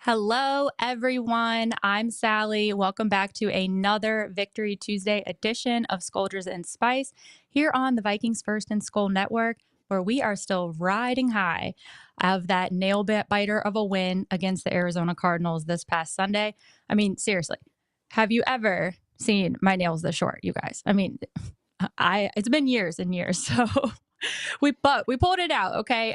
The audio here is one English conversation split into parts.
Hello, everyone. I'm Sally. Welcome back to another Victory Tuesday edition of Skoldiers Spice here on the Vikings First and SKOL Network, where we are still riding high of that nail-biter of a win against the Arizona Cardinals this past Sunday. I mean, seriously, have you ever seen my nails this short, you guys? I mean, it's been years and years, so we pulled it out, okay?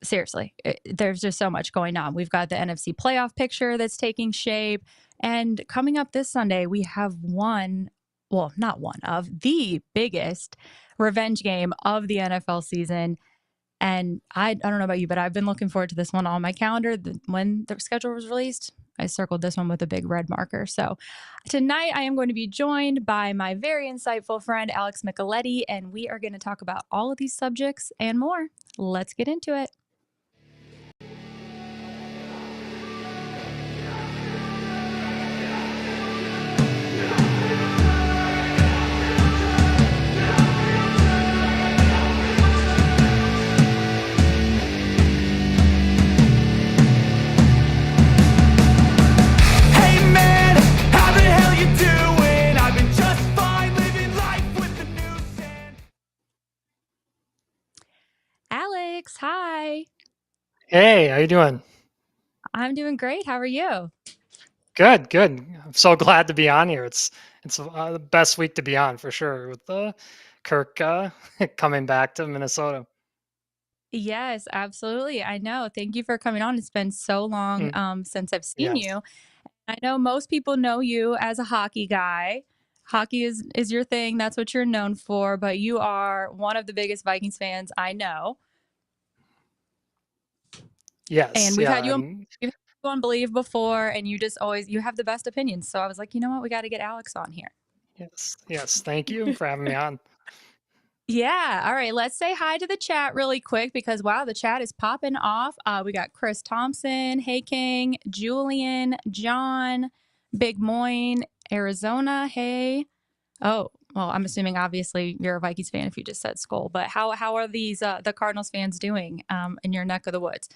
Seriously, there's just so much going on. We've got the NFC playoff picture that's taking shape. And coming up this Sunday, we have not one of the biggest revenge game of the NFL season. And I don't know about you, but I've been looking forward to this one on my calendar. When the schedule was released, I circled this one with a big red marker. So tonight I am going to be joined by my very insightful friend, Alex Micheletti, and we are going to talk about all of these subjects and more. Let's get into it. Alex, hi. Hey, how you doing? I'm doing great. How are you? Good, good. I'm so glad to be on here. It's the best week to be on for sure with Kirk coming back to Minnesota. Yes, absolutely. I know. Thank you for coming on. It's been so long Mm, since I've seen yes. you. I know most people know you as a hockey guy. Hockey is your thing. That's what you're known for, but you are one of the biggest Vikings fans I know. And Yes, we've yeah, had you on we've had you on Believe before, and you have the best opinions. So I was like, you know what? We got to get Alex on here. yes. Thank you for having me on. Yeah. All right. Let's say hi to the chat really quick because wow, the chat is popping off. We got Chris Thompson, Hey King, Julian, John, Big Moyne, Arizona. Hey. Oh, well, I'm assuming obviously you're a Vikings fan if you just said SKOL, but how are these the Cardinals fans doing in your neck of the woods?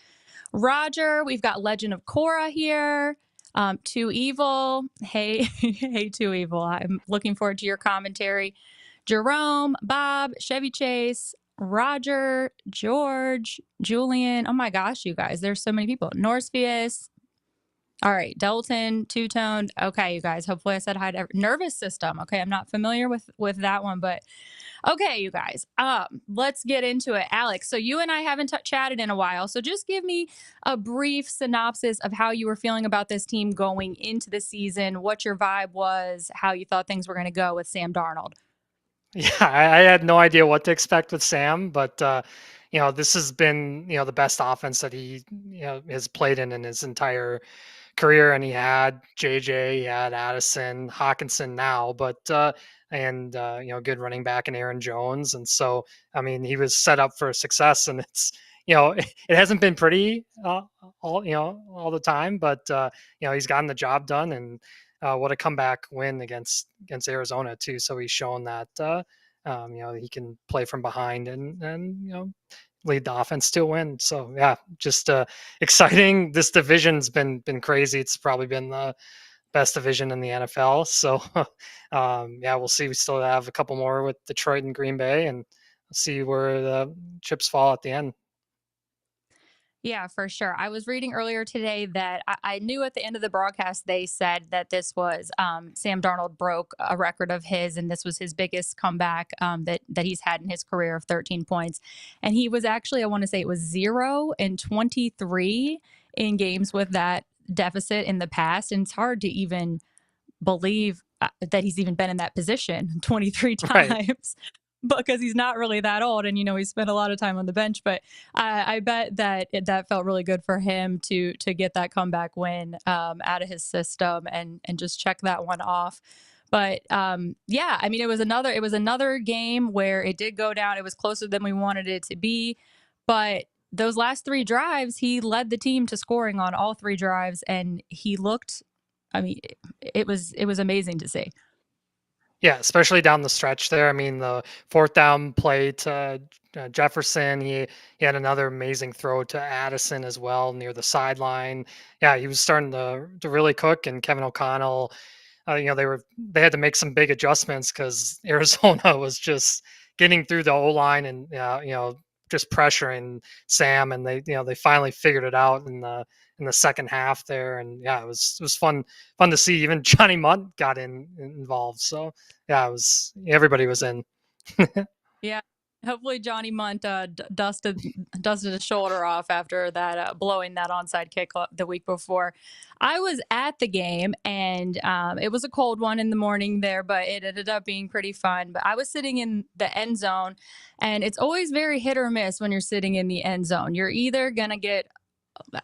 Roger, we've got Legend of Korra here. Too Evil. Hey, hey, Too Evil. I'm looking forward to your commentary. Jerome, Bob, Chevy Chase, Roger, George, Julian. Oh my gosh, you guys, there's so many people. Norsefius. All right, Dalton, Two Toned. Okay, you guys. Hopefully, I said hi to Nervous System. Okay, I'm not familiar with that one, but okay, you guys. Let's get into it, Alex. So you and I haven't chatted in a while. So just give me a brief synopsis of how you were feeling about this team going into the season, what your vibe was, how you thought things were going to go with Sam Darnold. Yeah, I had no idea what to expect with Sam, but this has been the best offense that he has played in his entire career, and he had JJ, he had Addison, Hawkinson now, but good running back in Aaron Jones, and so I mean he was set up for success, and it's it hasn't been pretty all the time, but he's gotten the job done, and what a comeback win against Arizona too. So he's shown that he can play from behind and lead the offense to a win. So yeah, just exciting. This division's been crazy. It's probably been the best division in the NFL. So yeah, we'll see. We still have a couple more with Detroit and Green Bay, and see where the chips fall at the end. Yeah, for sure. I was reading earlier today that I knew at the end of the broadcast they said that this was Sam Darnold broke a record of his, and this was his biggest comeback that he's had in his career of 13 points. And he was actually, I want to say it was 0-23 in games with that deficit in the past, and it's hard to even believe that he's even been in that position 23 Right. times because he's not really that old, and he spent a lot of time on the bench. But I bet that felt really good for him to get that comeback win out of his system and just check that one off. But yeah, I mean, it was another game where it did go down. It was closer than we wanted it to be, but those last three drives, he led the team to scoring on all three drives, and he looked. I mean, it was amazing to see. Yeah, especially down the stretch there. I mean, the fourth down play to Jefferson, he had another amazing throw to Addison as well near the sideline. Yeah, he was starting to really cook, and Kevin O'Connell, they had to make some big adjustments because Arizona was just getting through the O line and just pressuring Sam, and they finally figured it out in the second half there, and yeah, it was fun to see. Even Johnny Munt got involved, so yeah, it was everybody was in. Yeah. Hopefully Johnny Munt dusted his shoulder off after that blowing that onside kick the week before. I was at the game and it was a cold one in the morning there, but it ended up being pretty fun. But I was sitting in the end zone, and it's always very hit or miss when you're sitting in the end zone. You're either gonna get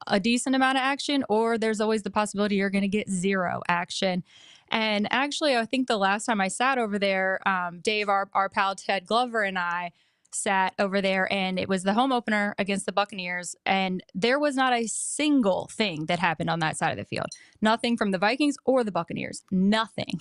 a decent amount of action, or there's always the possibility you're going to get zero action. And actually, I think the last time I sat over there, Dave, our pal Ted Glover, and I sat over there, and it was the home opener against the Buccaneers. And there was not a single thing that happened on that side of the field. Nothing from the Vikings or the Buccaneers. Nothing.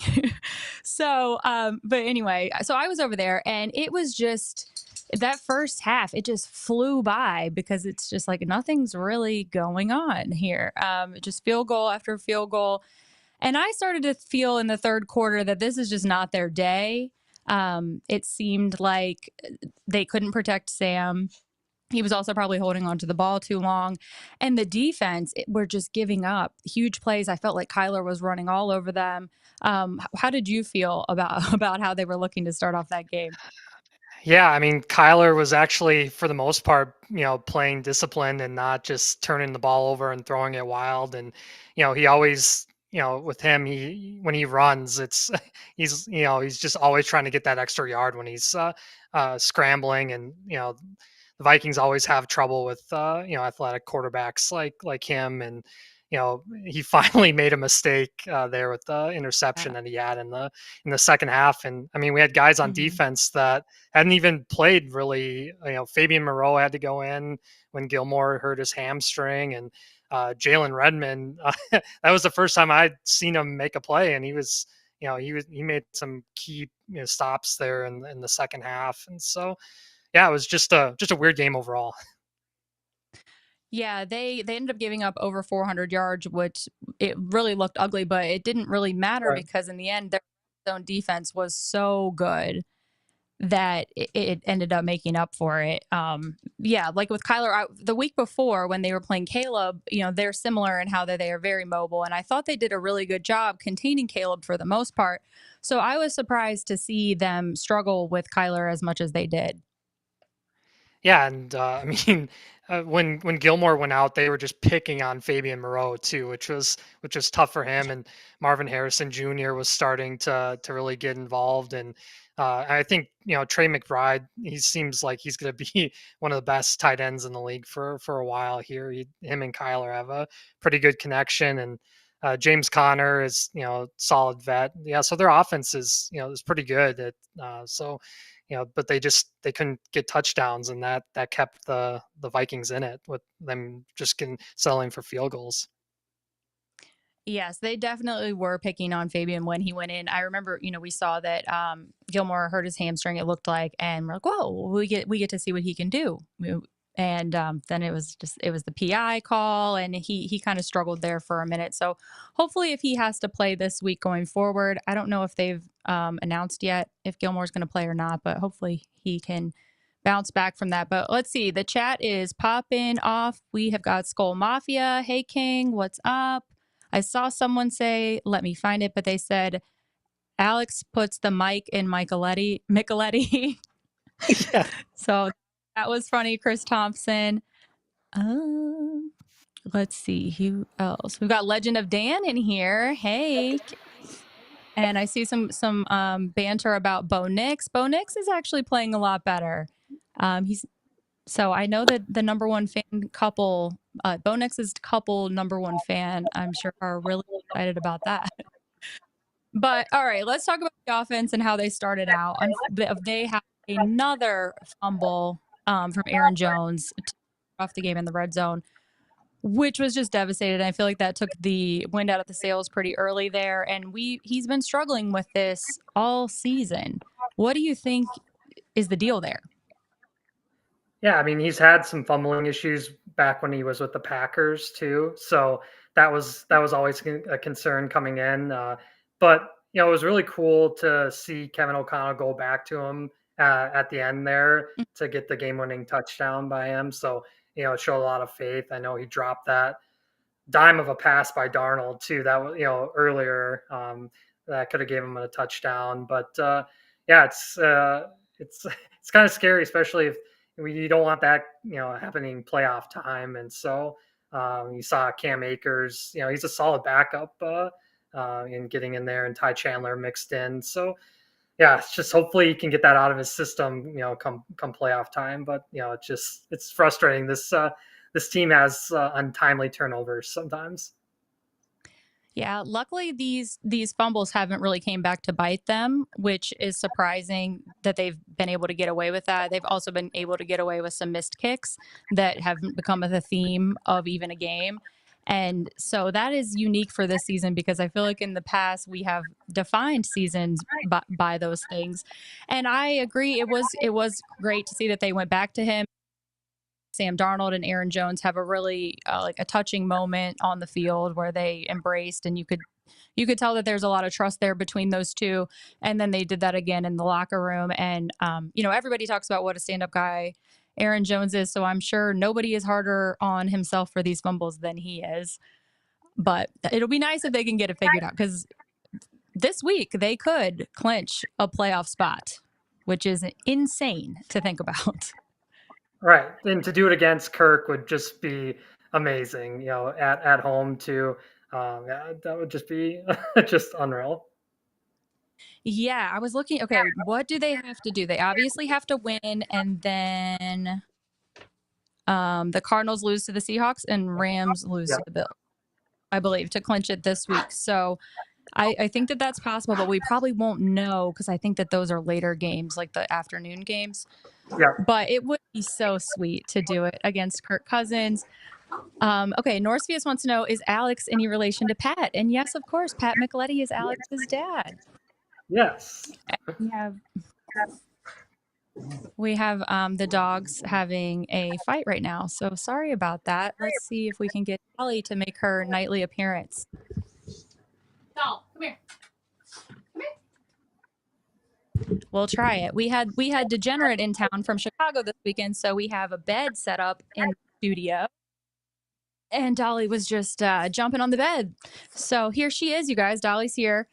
But anyway, so I was over there, and it was just that first half, it just flew by because it's just like nothing's really going on here. Just field goal after field goal. And I started to feel in the third quarter that this is just not their day. It seemed like they couldn't protect Sam. He was also probably holding on to the ball too long. And the defense, were just giving up huge plays. I felt like Kyler was running all over them. How did you feel about how they were looking to start off that game? Yeah, I mean, Kyler was actually, for the most part, playing disciplined and not just turning the ball over and throwing it wild. And he always, with him, he when he runs, it's he's just always trying to get that extra yard when he's scrambling. And the Vikings always have trouble with athletic quarterbacks like him. And he finally made a mistake there with the interception that he had in the second half. And I mean, we had guys on Mhm. defense that hadn't even played really. Fabian Moreau had to go in when Gilmore hurt his hamstring, and Jalen Redmond. That was the first time I'd seen him make a play, and he made some key stops there in the second half. And so yeah, it was just a weird game overall. Yeah, they ended up giving up over 400 yards, which it really looked ugly, but it didn't really matter Right. because in the end, their zone defense was so good that it ended up making up for it. Yeah, like with Kyler, the week before when they were playing Caleb, they're similar in how they are very mobile, and I thought they did a really good job containing Caleb for the most part. So I was surprised to see them struggle with Kyler as much as they did. Yeah, and I mean, when Gilmore went out, they were just picking on Fabian Moreau too, which was tough for him. And Marvin Harrison Jr. was starting to really get involved. And I think Trey McBride, he seems like he's going to be one of the best tight ends in the league for a while here. Him and Kyler have a pretty good connection, and James Conner is solid vet. Yeah, so their offense is pretty good. So but they couldn't get touchdowns, and that kept the Vikings in it with them just getting settling for field goals. Yes, they definitely were picking on Fabian when he went in. I remember, we saw that Gilmore hurt his hamstring, it looked like, and we're like, whoa, we get to see what he can do. And then it was the PI call, and he kind of struggled there for a minute. So hopefully, if he has to play this week going forward, I don't know if they've announced yet if Gilmore's going to play or not, but hopefully he can bounce back from that. But let's see, the chat is popping off. We have got Skull Mafia. Hey King, what's up? I saw someone say, let me find it, but they said Alex puts the mic in Micheletti. Yeah. So that was funny. Chris Thompson. Um, let's see who else. We've got Legend of Dan in here. Hey. And I see some banter about Bo Nix. Bo Nix is actually playing a lot better. He's So I know that the number one fan couple, Bo Nix's couple number one fan, I'm sure are really excited about that. But all right, let's talk about the offense and how they started out. They have another fumble from Aaron Jones to start off the game in the red zone. which was just devastated. I feel like that took the wind out of the sails pretty early there, and he's been struggling with this all season. What do you think is the deal there? Yeah, I mean, he's had some fumbling issues back when he was with the Packers too. So that was always a concern coming in. But it was really cool to see Kevin O'Connell go back to him at the end there to get the game-winning touchdown by him. So it showed a lot of faith. I know he dropped that dime of a pass by Darnold too. That was earlier that could have given him a touchdown. But yeah, it's it's kind of scary, especially if you don't want that happening playoff time. And so you saw Cam Akers. He's a solid backup in getting in there, and Ty Chandler mixed in. So yeah, it's just hopefully he can get that out of his system, come playoff time. But it's frustrating. This team has untimely turnovers sometimes. Yeah, luckily these fumbles haven't really came back to bite them, which is surprising that they've been able to get away with that. They've also been able to get away with some missed kicks that haven't become the theme of even a game. And so that is unique for this season because I feel like in the past we have defined seasons by those things. And I agree it was great to see that they went back to him. Sam Darnold and Aaron Jones have a really like a touching moment on the field where they embraced, and you could tell that there's a lot of trust there between those two. And then they did that again in the locker room. And everybody talks about what a stand-up guy Aaron Jones is, so I'm sure nobody is harder on himself for these fumbles than he is. But it'll be nice if they can get it figured out because this week they could clinch a playoff spot, which is insane to think about. Right, and to do it against Kirk would just be amazing. At home too. Yeah, that would just be just unreal. Yeah, I was looking. Okay, what do they have to do? They obviously have to win, and then the Cardinals lose to the Seahawks and Rams lose Yeah, to the Bills, I believe, to clinch it this week. So I think that that's possible, but we probably won't know because I think that those are later games, like the afternoon games. yeah. But it would be so sweet to do it against Kirk Cousins. Okay, Norsevius wants to know, is Alex any relation to Pat? And yes, of course, Pat Micheletti is Alex's dad. Yes. We have the dogs having a fight right now. So sorry about that. Let's see if we can get Holly to make her nightly appearance. Doll, come here. We'll try it. We had Degenerate in town from Chicago this weekend, so we have a bed set up in the studio. And Dolly was just jumping on the bed. So here she is, you guys. Dolly's here.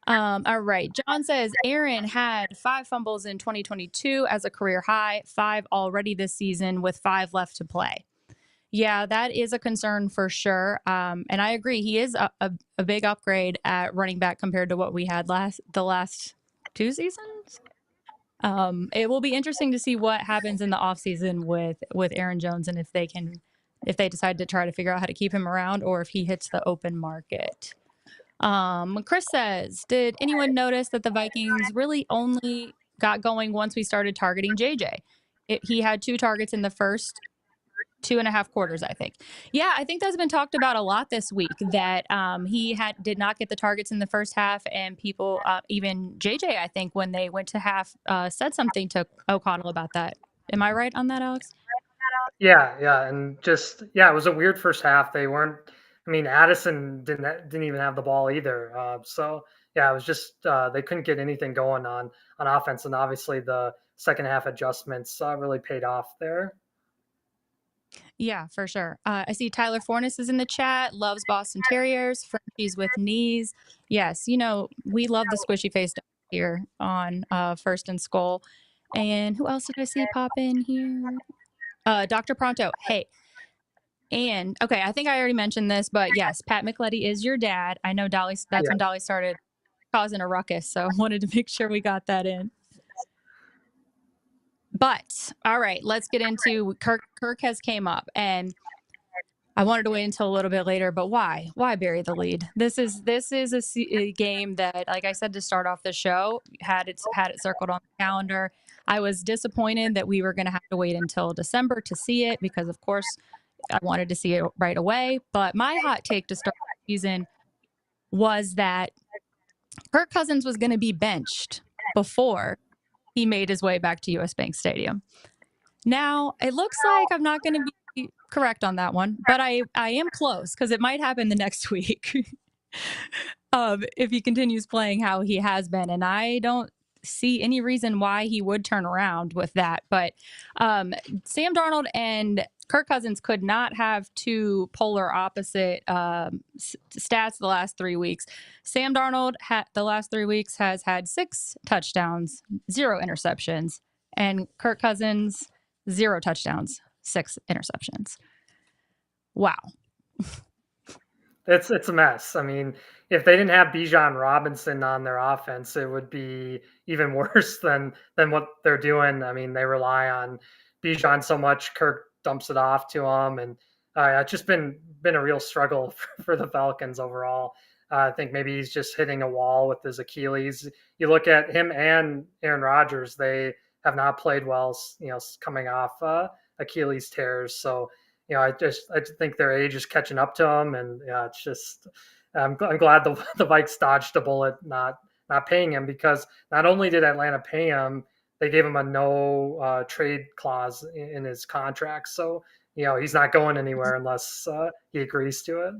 All right. John says Aaron had 5 fumbles in 2022 as a career high, 5 already this season with 5 left to play. Yeah, that is a concern for sure. And I agree. He is a big upgrade at running back compared to what we had the last 2 seasons. It will be interesting to see what happens in the offseason with Aaron Jones and if they decide to try to figure out how to keep him around or if he hits the open market. Chris says, did anyone notice that the Vikings really only got going once we started targeting JJ? He had 2 targets in the first 2.5 quarters, I think. Yeah, I think that's been talked about a lot this week that he did not get the targets in the first half, and people, even JJ, I think, when they went to half, said something to O'Connell about that. Am I right on that, Alex? Yeah, and just it was a weird first half. They weren't. I mean, Addison didn't even have the ball either. So yeah, it was just they couldn't get anything going on offense, and obviously the second half adjustments really paid off there. Yeah, for sure. I see Tyler Fornes is in the chat, loves Boston Terriers, Frenchies with knees. Yes, we love the squishy face dogs here on First and SKOL. And who else did I see pop in here? Dr. Pronto. Hey. And okay, I think I already mentioned this, but yes, Pat Micheletti is your dad. I know that's Yeah. when Dolly started causing a ruckus, so I wanted to make sure we got that in. But all right, let's get into Kirk. Kirk has came up, and I wanted to wait until a little bit later. But why? Why bury the lead? This is a game that, like I said to start off the show, had it circled on the calendar. I was disappointed that we were going to have to wait until December to see it because, of course, I wanted to see it right away. But my hot take to start the season was that Kirk Cousins was going to be benched before he made his way back to US Bank Stadium. Now, it looks like I'm not going to be correct on that one, but I am close because it might happen the next week if he continues playing how he has been. And I don't see any reason why he would turn around with that. But Sam Darnold and Kirk Cousins could not have two polar opposite stats the last 3 weeks. Sam Darnold the last 3 weeks has had 6 touchdowns, 0 interceptions, and Kirk Cousins 0 touchdowns, 6 interceptions. Wow. It's a mess. I mean, if they didn't have Bijan Robinson on their offense, it would be even worse than what they're doing. I mean, they rely on Bijan so much. Kirk dumps it off to him, and it's just been a real struggle for the Falcons overall. I think maybe he's just hitting a wall with his Achilles. You look at him and Aaron Rodgers; they have not played well, coming off Achilles tears. So I think their age is catching up to them, and it's just I'm glad the Vikes dodged a bullet not paying him, because not only did Atlanta pay him, they gave him a no trade clause in his contract. So he's not going anywhere unless he agrees to it.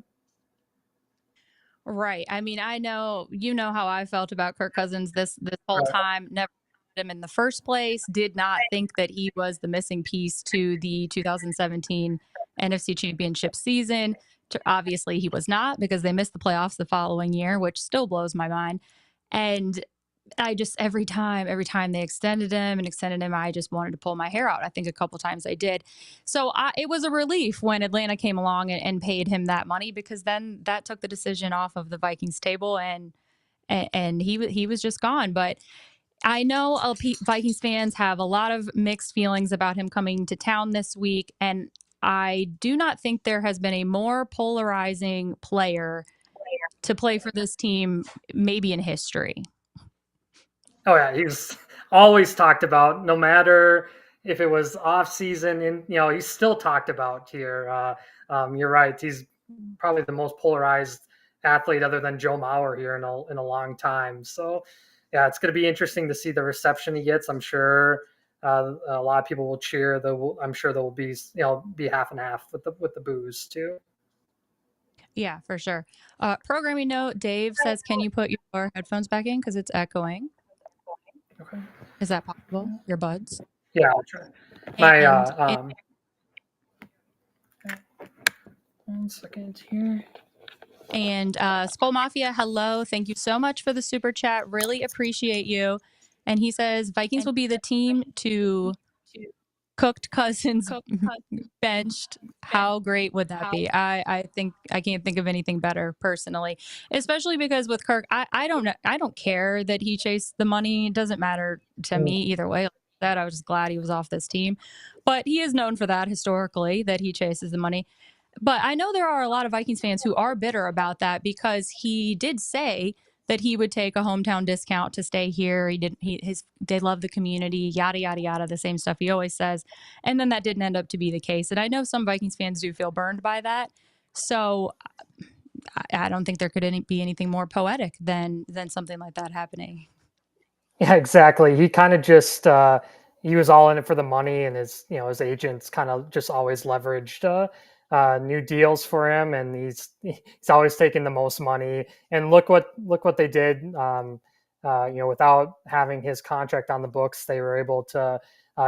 Right. I mean, I know how I felt about Kirk Cousins this whole time. Never had him in the first place. Did not think that he was the missing piece to the 2017 NFC Championship season. Obviously, he was not, because they missed the playoffs the following year, which still blows my mind. And I just every time they extended him, I just wanted to pull my hair out. I think a couple times I did. So it was a relief when Atlanta came along and paid him that money, because then that took the decision off of the Vikings table, and he was just gone. But I know Vikings fans have a lot of mixed feelings about him coming to town this week, and I do not think there has been a more polarizing player to play for this team maybe in history. Oh yeah, he's always talked about, no matter if it was off season, and he's still talked about here. You're right; he's probably the most polarized athlete other than Joe Mauer here in a long time. So yeah, it's going to be interesting to see the reception he gets. I'm sure a lot of people will cheer. I'm sure there will be be half and half with the boos too. Yeah, for sure. Programming note: Dave says, "Can you put your headphones back in because it's echoing?" Okay. Is that possible? Your buds? Yeah, I'll try. My 1 second here. And SKOL Mafia, hello. Thank you so much for the super chat. Really appreciate you. And he says Vikings will be the team to cooked Cousins benched. How great would that be? I think I can't think of anything better personally, especially because with Kirk, I don't care that he chased the money. It doesn't matter to me either way. Like that, I was just glad he was off this team, but he is known for that historically, that he chases the money. But I know there are a lot of Vikings fans who are bitter about that, because he did say that he would take a hometown discount to stay here. They love the community, yada, yada, yada, the same stuff he always says. And then that didn't end up to be the case. And I know some Vikings fans do feel burned by that. So I don't think there could be anything more poetic than something like that happening. Yeah, exactly. He kind of just he was all in it for the money, and his agents kind of just always leveraged new deals for him, and he's always taking the most money. And look what they did. Without having his contract on the books, they were able to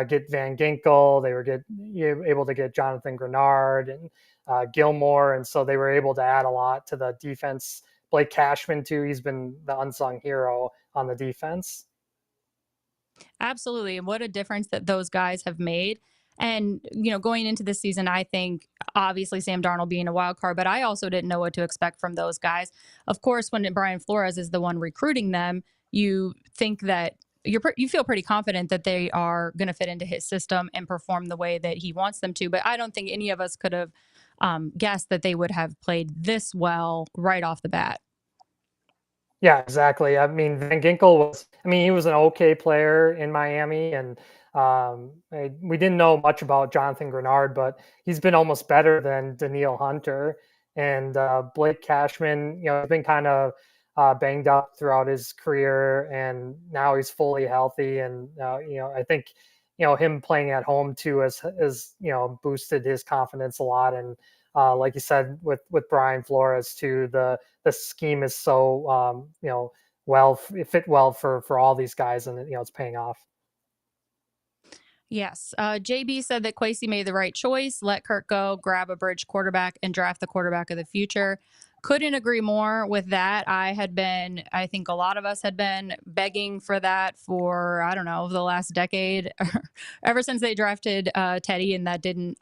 get Van Ginkel. They were able to get Jonathan Grenard and Gilmore, and so they were able to add a lot to the defense. Blake Cashman too. He's been the unsung hero on the defense. Absolutely. And what a difference that those guys have made. And, going into this season, I think obviously Sam Darnold being a wild card, but I also didn't know what to expect from those guys. Of course, when Brian Flores is the one recruiting them, you think that you feel pretty confident that they are going to fit into his system and perform the way that he wants them to. But I don't think any of us could have guessed that they would have played this well right off the bat. Yeah, exactly. I mean, Van Ginkel was, I mean, he was an okay player in Miami, and we didn't know much about Jonathan Grenard, but he's been almost better than Daniil Hunter. And Blake Cashman, has been kind of banged up throughout his career, and now he's fully healthy. And I think him playing at home too has boosted his confidence a lot. And like you said with Brian Flores too, the scheme is so it fit well for all these guys, and it's paying off. Yes. JB said that Quasey made the right choice. Let Kirk go, grab a bridge quarterback, and draft the quarterback of the future. Couldn't agree more with that. I think a lot of us had been begging for that for, I don't know, the last decade, ever since they drafted Teddy, and that didn't,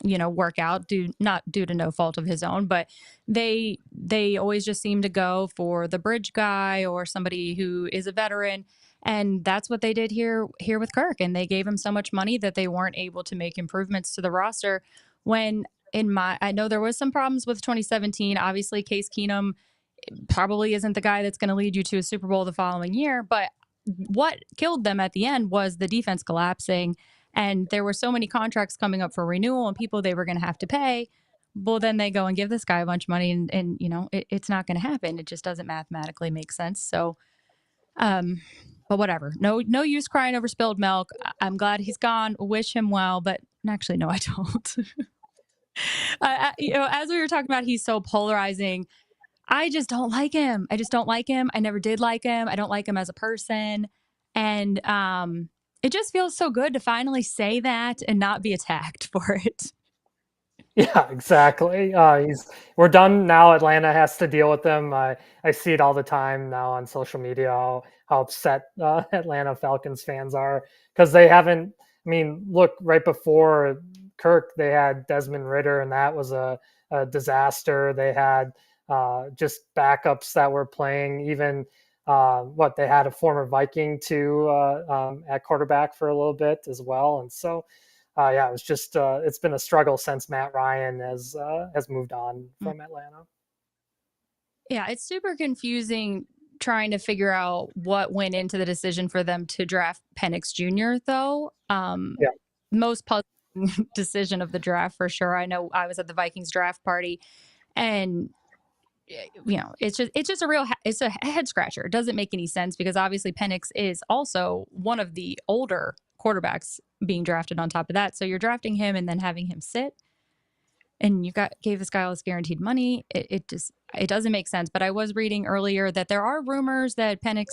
work out, not due to no fault of his own, but they always just seem to go for the bridge guy or somebody who is a veteran, and that's what they did here with Kirk. And they gave him so much money that they weren't able to make improvements to the roster. When I know there was some problems with 2017. Obviously, Case Keenum probably isn't the guy that's going to lead you to a Super Bowl the following year. But what killed them at the end was the defense collapsing. And there were so many contracts coming up for renewal and people they were going to have to pay. Well, then they go and give this guy a bunch of money, and it's not going to happen. It just doesn't mathematically make sense. So, but whatever. No use crying over spilled milk. I'm glad he's gone. Wish him well, but actually, no, I don't. As we were talking about, he's so polarizing. I just don't like him. I just don't like him. I never did like him. I don't like him as a person. And it just feels so good to finally say that and not be attacked for it. Yeah, exactly. We're done now. Atlanta has to deal with them. I see it all the time now on social media how upset Atlanta Falcons fans are because they haven't. I mean, look, right before Kirk, they had Desmond Ritter, and that was a disaster. They had just backups that were playing. Even they had a former Viking too at quarterback for a little bit as well, and so yeah, it was just it's been a struggle since Matt Ryan has moved on from Atlanta. Yeah, it's super confusing trying to figure out what went into the decision for them to draft Penix Jr. though. Yeah, Most puzzling decision of the draft for sure. I know I was at the Vikings draft party, and it's just it's a head scratcher. It doesn't make any sense because obviously Penix is also one of the older quarterbacks being drafted on top of that. So you're drafting him and then having him sit, and gave this guy all this guaranteed money. It doesn't make sense. But I was reading earlier that there are rumors that Penix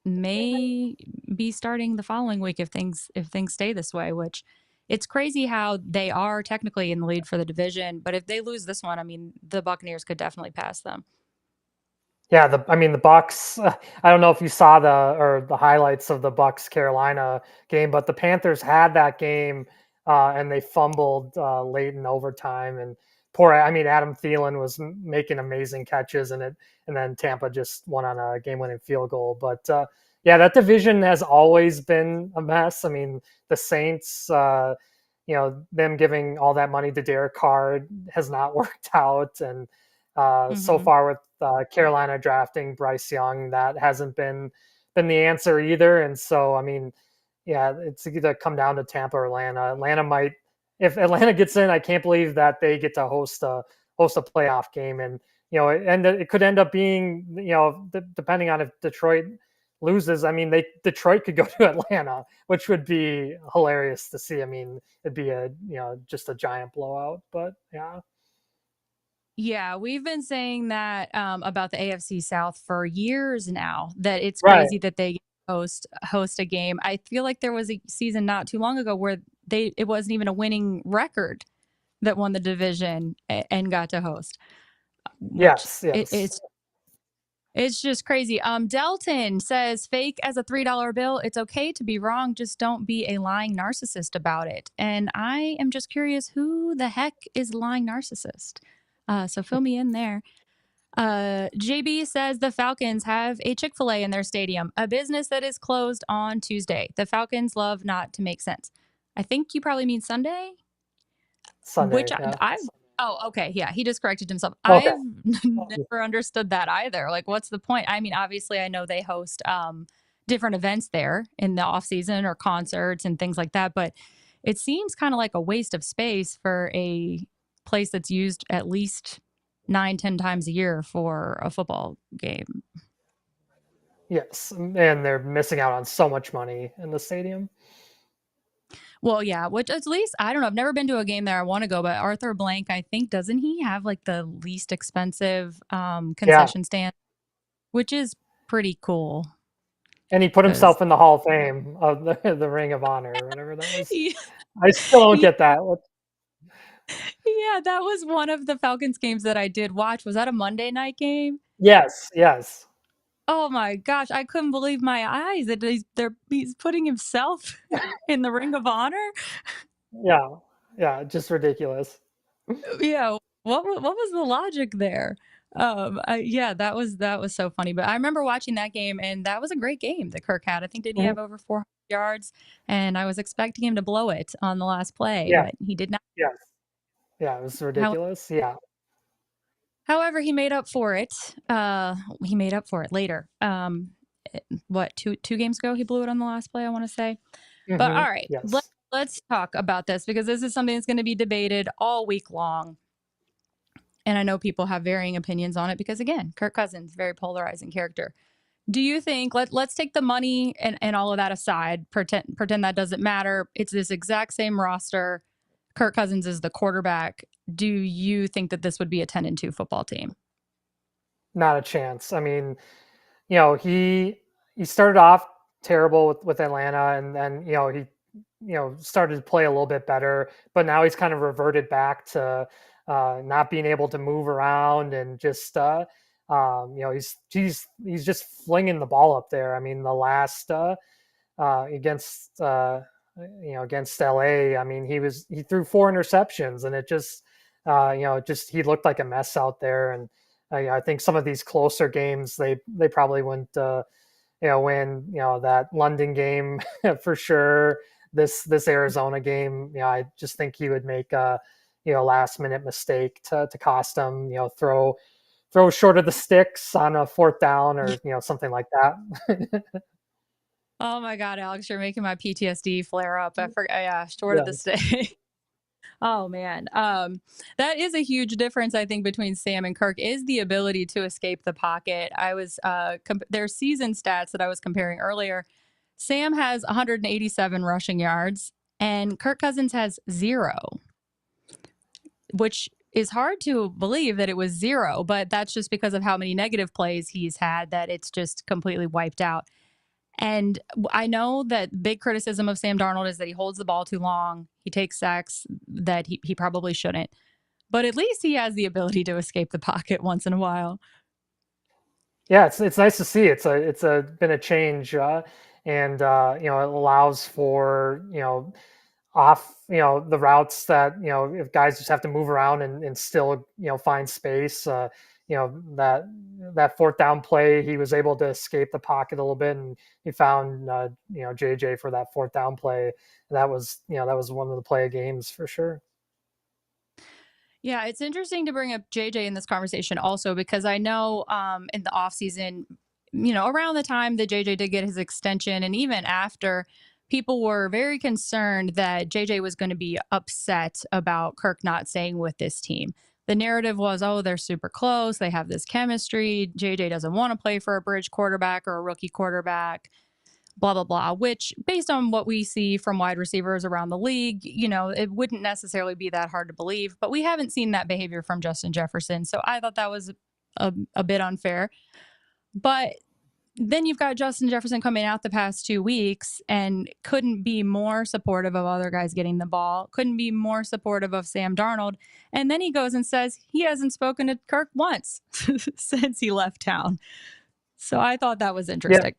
may be starting the following week if things stay this way, which it's crazy how they are technically in the lead for the division, but if they lose this one, I mean, the Buccaneers could definitely pass them. yeah. I mean, the Bucks. I don't know if you saw the highlights of the Bucks Carolina game, but the Panthers had that game and they fumbled late in overtime. And I mean, Adam Thielen was making amazing catches, and then Tampa just won on a game-winning field goal. But yeah, that division has always been a mess. I mean, the Saints. Them giving all that money to Derek Carr has not worked out, and so Mm-hmm. far with Carolina drafting Bryce Young, that hasn't been the answer either. And so, I mean, yeah, it's either come down to Tampa or Atlanta. Atlanta might, if Atlanta gets in, I can't believe that they get to host a playoff game, and it could end up being depending on if Detroit loses. I mean, Detroit could go to Atlanta, which would be hilarious to see. I mean, it'd be just a giant blowout. But yeah. Yeah, we've been saying that about the AFC South for years now, that it's Right. crazy that they host a game. I feel like there was a season not too long ago where it wasn't even a winning record that won the division and got to host, which Yes, yes. it's just crazy. Delton says fake as a $3 bill. It's okay to be wrong, just don't be a lying narcissist about it. And I am just curious, who the heck is lying narcissist? So fill me in there. JB says the Falcons have a Chick-fil-A in their stadium, a business that is closed on Tuesday. The Falcons love not to make sense. I think you probably mean Sunday, which Sunday, yeah. Oh, okay. Yeah, he just corrected himself. Okay. I've never understood that either. Like, what's the point? I mean, obviously, I know they host different events there in the off season or concerts and things like that, but it seems kind of like a waste of space for a place that's used at least 9, 10 times a year for a football game. Yes, and they're missing out on so much money in the stadium. Well, yeah, which at least I don't know. I've never been to a game there. I want to go, but Arthur Blank, I think, doesn't he have like the least expensive Yeah, concession stand, which is pretty cool. and he put Because himself in the Hall of Fame of the Ring of Honor or whatever that was. yeah, I still don't yeah, get that. yeah, that was one of the Falcons games that I did watch. Was that a Monday night game? Yes, yes. Oh my gosh, I couldn't believe my eyes that he's putting himself in the Ring of Honor. Yeah, yeah, just ridiculous. Yeah, what was the logic there? Yeah, that was so funny. But I remember watching that game, and that was a great game that Kirk had. I think did he Mhm. have over 400 yards? And I was expecting him to blow it on the last play, Yeah, but he did not. yes. Yeah, it was How, ridiculous. Yeah. however, he made up for it. He made up for it later. What two games ago he blew it on the last play? I want to say. But Mhm. all right, Yes. let's talk about this because this is something that's going to be debated all week long. And I know people have varying opinions on it because, again, Kirk Cousins, very polarizing character. Do you think let's take the money and all of that aside, pretend that doesn't matter. It's this exact same roster. Kirk Cousins is the quarterback. Do you think that this would be a 10-2 football team? Not a chance. I mean, he started off terrible with Atlanta, and then he started to play a little bit better, but now he's kind of reverted back to not being able to move around and just he's just flinging the ball up there. I mean, the last against against LA, I mean, he threw 4 interceptions, and it just just he looked like a mess out there. And I think some of these closer games they probably wouldn't win that London game for sure. This Arizona game, I just think he would make a last minute mistake to cost him. Throw short of the sticks on a fourth down or something like that. Oh my God, Alex, you're making my PTSD flare up. I forgot. Yeah, short of the Yes. stay. Oh man, that is a huge difference I think between Sam and Kirk is the ability to escape the pocket. I was their season stats that I was comparing earlier. Sam has 187 rushing yards and Kirk Cousins has 0, which is hard to believe that it was 0, but that's just because of how many negative plays he's had that it's just completely wiped out. And I know that big criticism of Sam Darnold is that he holds the ball too long. He takes sacks that he probably shouldn't. But at least he has the ability to escape the pocket once in a while. Yeah, it's nice to see. It's been a change, and it allows for off the routes that if guys just have to move around and still find space. That fourth down play, he was able to escape the pocket a little bit, and he found JJ for that fourth down play. That was one of the play of games for sure. Yeah, it's interesting to bring up JJ in this conversation also because I know in the offseason, around the time that JJ did get his extension and even after, people were very concerned that JJ was going to be upset about Kirk not staying with this team. The narrative was, oh, they're super close. They have this chemistry. JJ doesn't want to play for a bridge quarterback or a rookie quarterback, blah, blah, blah, which based on what we see from wide receivers around the league, it wouldn't necessarily be that hard to believe. But we haven't seen that behavior from Justin Jefferson. So I thought that was a bit unfair. But then you've got Justin Jefferson coming out the past 2 weeks and couldn't be more supportive of other guys getting the ball, couldn't be more supportive of Sam Darnold. And then he goes and says he hasn't spoken to Kirk once since he left town. So I thought that was Yeah, interesting.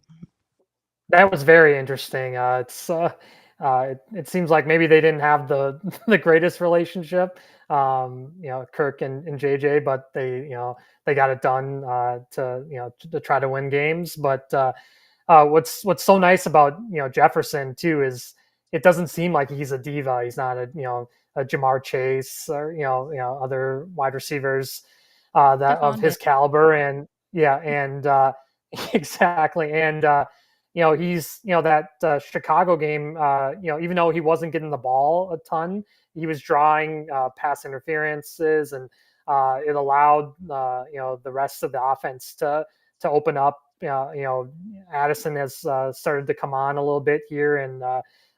that was very interesting. It seems like maybe they didn't have the the greatest relationship, Kirk and JJ, but they got it done to try to win games. But what's so nice about Jefferson too is it doesn't seem like he's a diva. He's not a Jamar Chase or other wide receivers that of Stephon his Diggs. caliber. And yeah, and exactly. And he's that Chicago game. Even though he wasn't getting the ball a ton, he was drawing pass interferences, and it allowed the rest of the offense to open up. Addison has started to come on a little bit here, and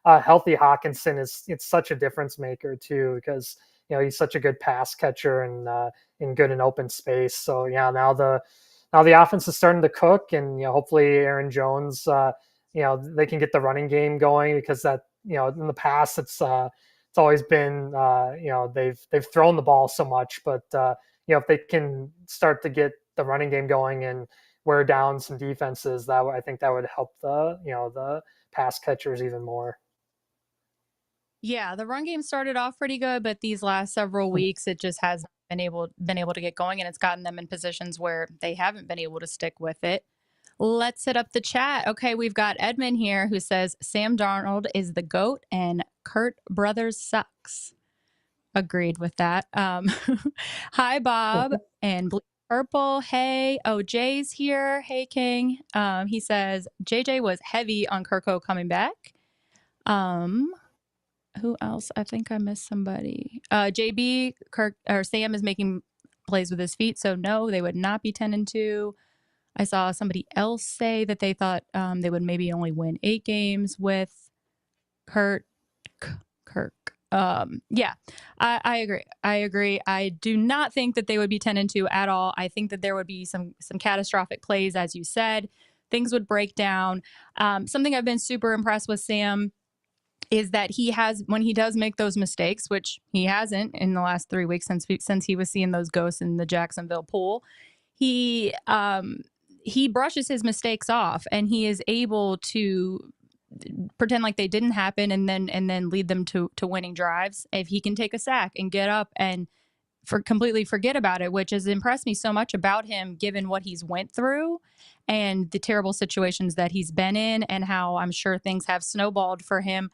healthy Hawkinson it's such a difference maker too, because he's such a good pass catcher and good in open space. So yeah, now the offense is starting to cook, and hopefully Aaron Jones, they can get the running game going, because that in the past it's always been they've thrown the ball so much, but if they can start to get the running game going and wear down some defenses, I think that would help the pass catchers even more. Yeah, the run game started off pretty good, but these last several weeks it just has been able to get going, and it's gotten them in positions where they haven't been able to stick with it. Let's hit up the chat. Okay, we've got Edmund here who says Sam Darnold is the GOAT and Kurt Brothers sucks. Agreed with that. Hi, Bob and Blue Purple. Hey, Jay's here. Hey, King. He says JJ was heavy on Kirko coming back. Who else? I think I missed somebody. JB Kirk or Sam is making plays with his feet, so no, they would not be 10-2. I saw somebody else say that they thought they would maybe only win 8 games with Kirk. Yeah, I agree. I do not think that they would be 10-2 at all. I think that there would be some catastrophic plays, as you said. Things would break down. Something I've been super impressed with Sam is that when he does make those mistakes, which he hasn't in the last 3 weeks since he was seeing those ghosts in the Jacksonville pool, he brushes his mistakes off, and he is able to pretend like they didn't happen, and then lead them to winning drives. If he can take a sack and get up and completely forget about it, which has impressed me so much about him, given what he's went through and the terrible situations that he's been in, and how I'm sure things have snowballed for him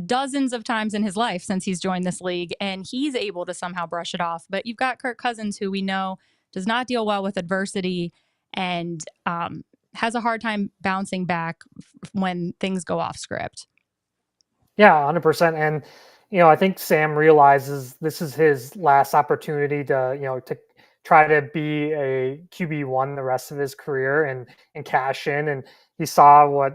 dozens of times in his life since he's joined this league, and he's able to somehow brush it off. But you've got Kirk Cousins, who we know does not deal well with adversity, and has a hard time bouncing back when things go off script. Yeah, 100%. And I think Sam realizes this is his last opportunity to try to be a QB1 the rest of his career and cash in. And he saw what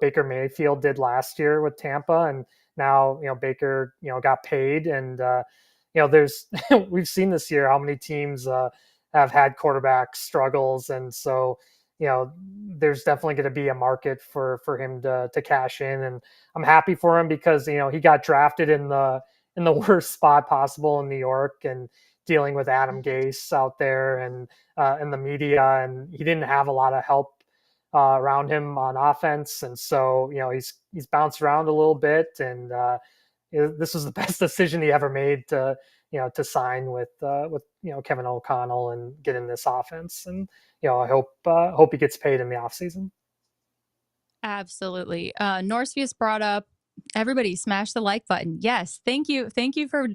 Baker Mayfield did last year with Tampa, and now Baker got paid, and there's we've seen this year how many teams have had quarterback struggles, and so there's definitely going to be a market for him to cash in. And I'm happy for him, because he got drafted in the worst spot possible in New York, and dealing with Adam Gase out there, and in the media, and he didn't have a lot of help around him on offense, and so he's bounced around a little bit, and this was the best decision he ever made to sign with Kevin O'Connell and get in this offense. And I hope he gets paid in the offseason. Absolutely. Norsevius brought up everybody smash the like button. Yes, thank you for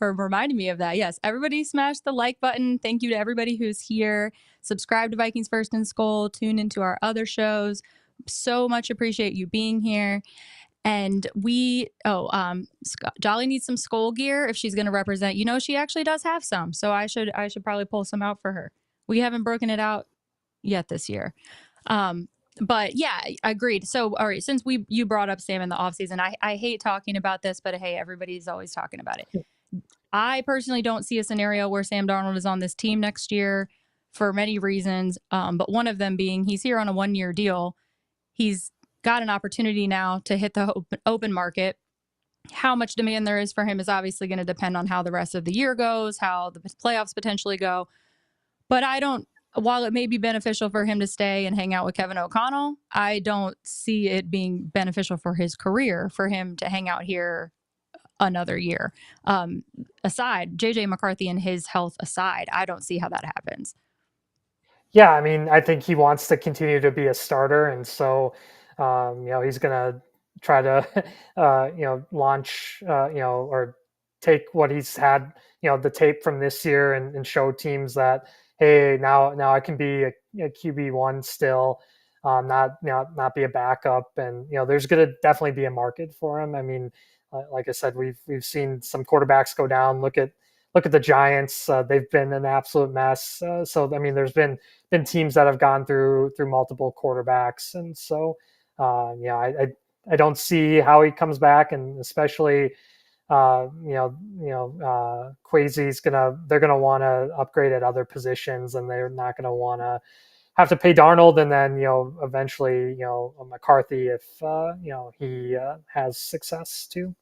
reminding me of that. Yes, everybody smash the like button. Thank you to everybody who's here. Subscribe to Vikings First and SKOL. Tune into our other shows. So much appreciate you being here. And Jolly needs some SKOL gear if she's going to represent. She actually does have some, so I should probably pull some out for her. We haven't broken it out yet this year. But yeah, agreed. So, all right, since you brought up Sam in the offseason, I hate talking about this, but hey, everybody's always talking about it. I personally don't see a scenario where Sam Darnold is on this team next year for many reasons. But one of them being he's here on a 1-year deal. He's got an opportunity now to hit the open market. How much demand there is for him is obviously going to depend on how the rest of the year goes, how the playoffs potentially go. But while it may be beneficial for him to stay and hang out with Kevin O'Connell, I don't see it being beneficial for his career for him to hang out here another year. Aside, JJ McCarthy and his health aside, I don't see how that happens. Yeah, I mean, I think he wants to continue to be a starter, and so he's going to try to launch or take what he's had, the tape from this year, and show teams that, hey, now I can be a QB1 still, not be a backup. And there's going to definitely be a market for him. I mean, like I said, we've seen some quarterbacks go down. Look at the Giants. They've been an absolute mess. So I mean, there's been teams that have gone through multiple quarterbacks, and so I don't see how he comes back, and especially they're gonna want to upgrade at other positions, and they're not gonna want to have to pay Darnold, and then eventually McCarthy if he has success too.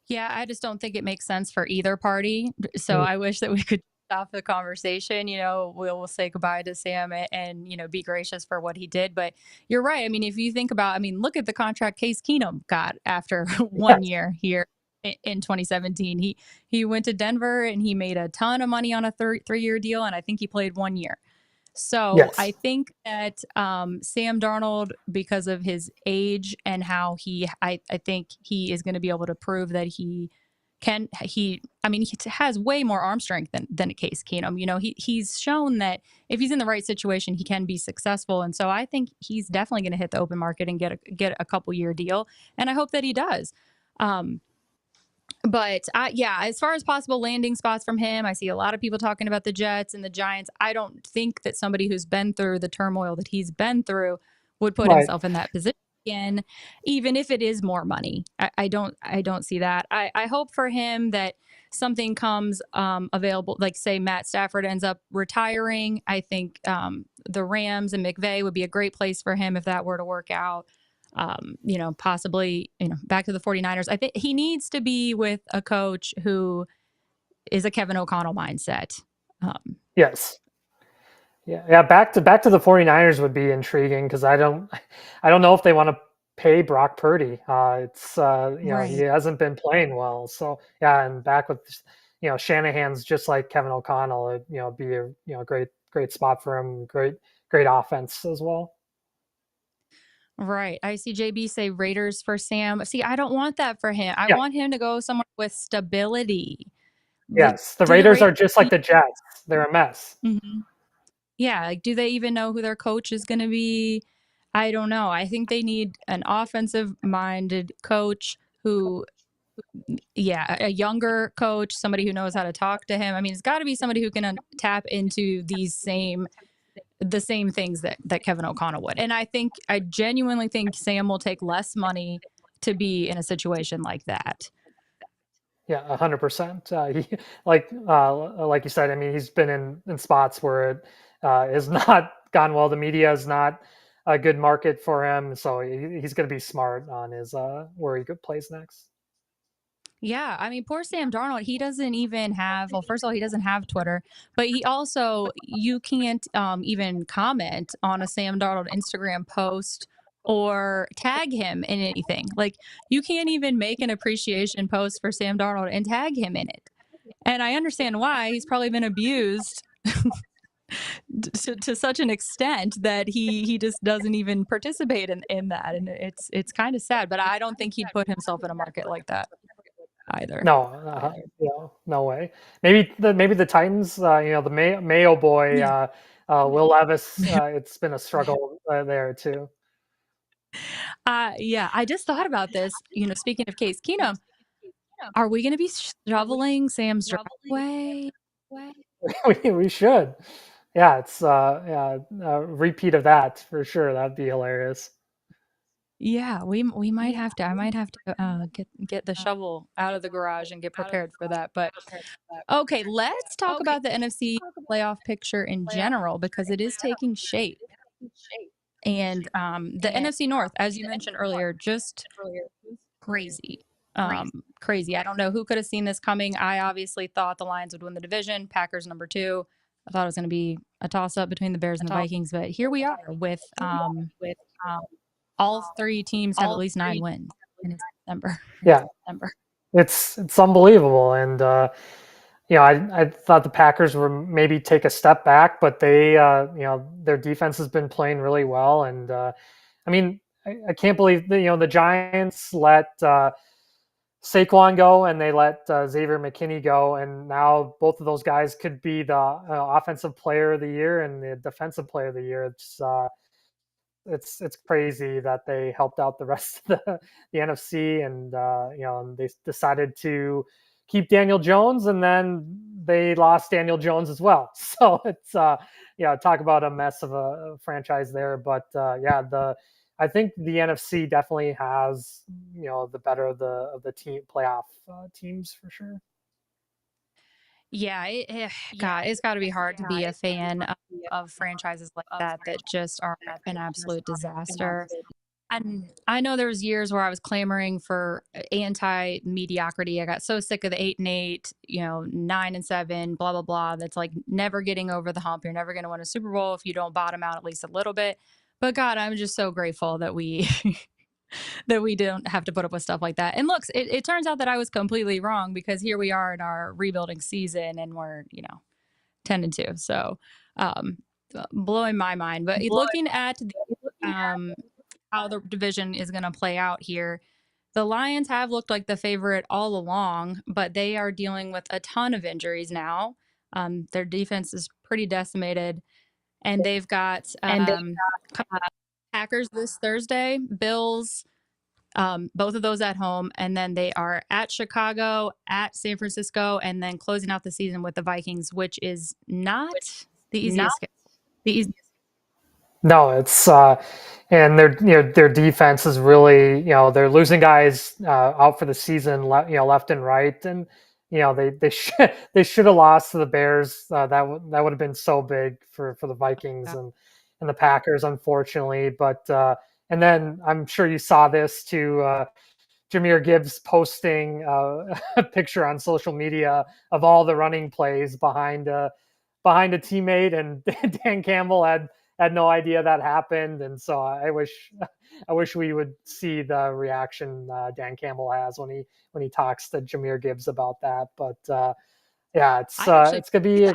Yeah, I just don't think it makes sense for either party. So I wish that we could stop the conversation. We'll say goodbye to Sam and be gracious for what he did. But you're right. I mean, if you think about, I mean, look at the contract Case Keenum got after one Yes. year here in 2017. He went to Denver and he made a ton of money on a 3-year deal, and I think he played 1 year. So I Yes. think that Sam Darnold, because of his age and how I think he is going to be able to prove that he has way more arm strength than a Case Keenum. He's shown that if he's in the right situation, he can be successful. And so I think he's definitely going to hit the open market and get a couple year deal. And I hope that he does. But as far as possible landing spots from him, I see a lot of people talking about the Jets and the Giants. I don't think that somebody who's been through the turmoil that he's been through would put Right. himself in that position again, even if it is more money. I don't see that. I hope for him that something comes available, like say Matt Stafford ends up retiring. I think the Rams and McVay would be a great place for him if that were to work out. Possibly, back to the 49ers. I think he needs to be with a coach who is a Kevin O'Connell mindset. Yes. Yeah. Back to the 49ers would be intriguing, because I don't know if they want to pay Brock Purdy. It's he Right. hasn't been playing well. So yeah, and back with Shanahan's just like Kevin O'Connell, it'd be a great spot for him. Great offense as well. Right. I see JB say Raiders for Sam. See, I don't want that for him. I Yeah. want him to go somewhere with stability. Yes. The Do the Raiders Raiders? are just like the Jets. They're a mess. Mhm. Yeah. Like, do they even know who their coach is going to be? I don't know. I think they need an offensive minded coach who, a younger coach, somebody who knows how to talk to him. I mean, it's got to be somebody who can tap into the same things that Kevin O'Connell would. And I genuinely think Sam will take less money to be in a situation like that. Yeah, 100%. He like you said. I mean, he's been in spots where it has not gone well. The media is not a good market for him, so he's going to be smart on his where he plays next. Yeah, I mean, poor Sam Darnold, he doesn't even have, well, first of all, he doesn't have Twitter, but he also, you can't even comment on a Sam Darnold Instagram post or tag him in anything. Like, you can't even make an appreciation post for Sam Darnold and tag him in it. And I understand why. He's probably been abused to such an extent that he just doesn't even participate in that. And it's kind of sad, but I don't think he'd put himself in a market like that either. No, no way. Maybe the Titans. The Mayo boy, Yeah. Will Levis. It's been a struggle there too. Yeah, I just thought about this. Speaking of Case Keenum, are we going to be shoveling Sam's driveway? We should. Yeah, it's a repeat of that for sure. That'd be hilarious. Yeah, we might have to. I might have to get the shovel out of the garage and get prepared for that. But okay, let's talk about the NFC playoff picture in general because it is taking shape. And the NFC North, as you mentioned earlier, just crazy. Crazy. I don't know who could have seen this coming. I obviously thought the Lions would win the division, Packers number 2. I thought it was going to be a toss up between the Bears and the Vikings, but here we are with all 3 teams have at least 9 wins in December. Yeah, it's unbelievable. And I thought the Packers were maybe take a step back, but they their defense has been playing really well. And I mean, I can't believe the Giants let Saquon go and they let Xavier McKinney go, and now both of those guys could be the offensive player of the year and the defensive player of the year. It's crazy that they helped out the rest of the NFC, and and they decided to keep Daniel Jones, and then they lost Daniel Jones as well. So it's talk about a mess of a franchise there. But I think the NFC definitely has the better of the team playoff teams for sure. Yeah, God, it's got to be hard to be a fan of franchises like that just are an absolute disaster. And I know there was years where I was clamoring for anti-mediocrity. I got so sick of the 8-8, 9-7, blah blah blah. That's like never getting over the hump. You're never going to win a Super Bowl if you don't bottom out at least a little bit. But God, I'm just so grateful that we that we don't have to put up with stuff like that. And look, it turns out that I was completely wrong because here we are in our rebuilding season and we're 10-2. So blowing my mind. But looking at how the division is going to play out here. The Lions have looked like the favorite all along, but they are dealing with a ton of injuries now. Their defense is pretty decimated, and they've got Packers this Thursday, Bills, both of those at home, and then they are at Chicago, at San Francisco, and then closing out the season with the Vikings, which is not the easiest schedule. No, it's and their defense is really they're losing guys out for the season left and right, and they should have lost to the Bears. That would have been so big for the Vikings and the Packers, unfortunately. But and then I'm sure you saw this too. Jahmyr Gibbs posting a picture on social media of all the running plays behind a teammate, and Dan Campbell had no idea that happened, and so I wish we would see the reaction Dan Campbell has when he talks to Jahmyr Gibbs about that. But it's gonna be.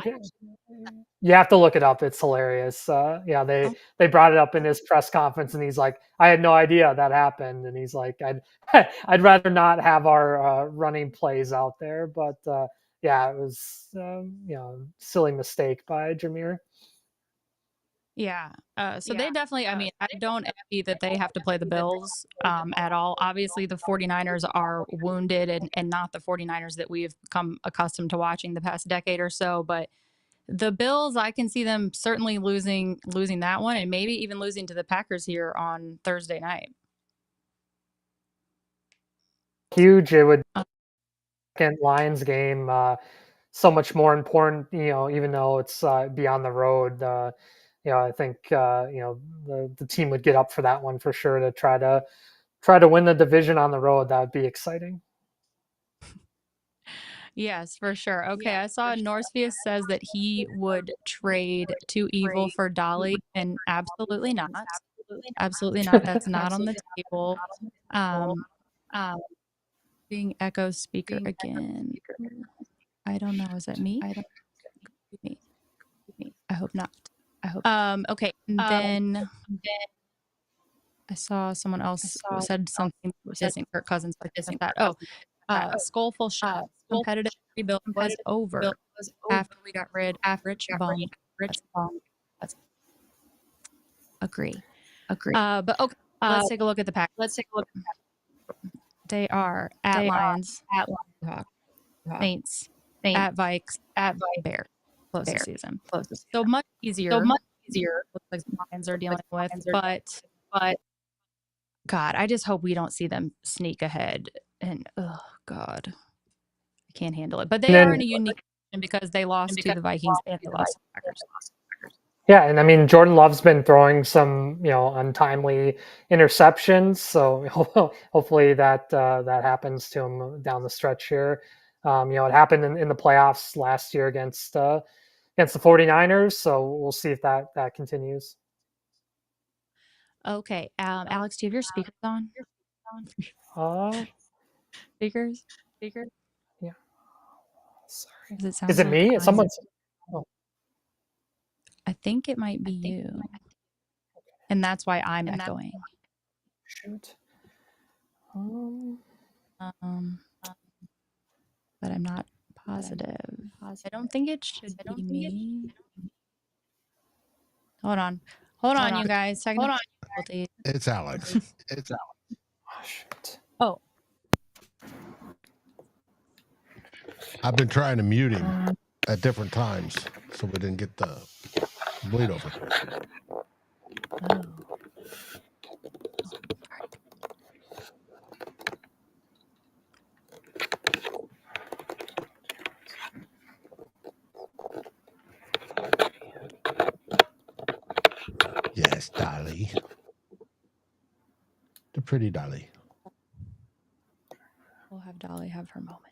You have to look it up. It's hilarious. They brought it up in his press conference, and he's like, "I had no idea that happened," and he's like, I'd rather not have our running plays out there." But it was silly mistake by Jahmyr. Yeah. So they definitely, I mean, I don't envy that they have to play the Bills at all. Obviously, the 49ers are wounded and not the 49ers that we've become accustomed to watching the past decade or so. But the Bills, I can see them certainly losing that one and maybe even losing to the Packers here on Thursday night. Huge. It would second Lions game so much more important, even though it's be on the road. I think the team would get up for that one for sure to try to win the division on the road. That would be exciting. Yes, for sure. Okay, I saw Norsefius says that he would trade Too Evil for Dolly, and absolutely not. Absolutely not. That's not on the table. Being echo speaker again. I don't know. Is that me? I hope not. Okay. And then I saw someone else said something dissing Kirk Cousins. I missed that. Oh, SKOL full shot. Competitive rebuild was over after we got rid of Rich Bum. Agree. But okay, let's take a look at the pack. They are at Lions, at Saints, at Vikes, at Bears. Closest season. So much easier. Looks like the Lions are dealing with, but God, I just hope we don't see them sneak ahead. And oh God, I can't handle it. But they are in a unique position because they lost to the Vikings and they lost to the Packers. Yeah, and I mean Jordan Love's been throwing some untimely interceptions, so hopefully that happens to him down the stretch here. It happened in the playoffs last year against the 49ers, so we'll see if that continues. Okay, Alex, do you have your speakers on? Speakers? Yeah. Sorry. Does it sound Is it me? like Someone's. I think it might be you. And that's why I'm echoing. Shoot. But I'm not positive. I don't think it should be me. Hold on, you guys. Technical difficulties. It's Alex. Oh, shoot. Oh, I've been trying to mute him at different times so we didn't get the bleed over. oh. Yes, Dolly. The pretty Dolly. We'll have Dolly have her moment.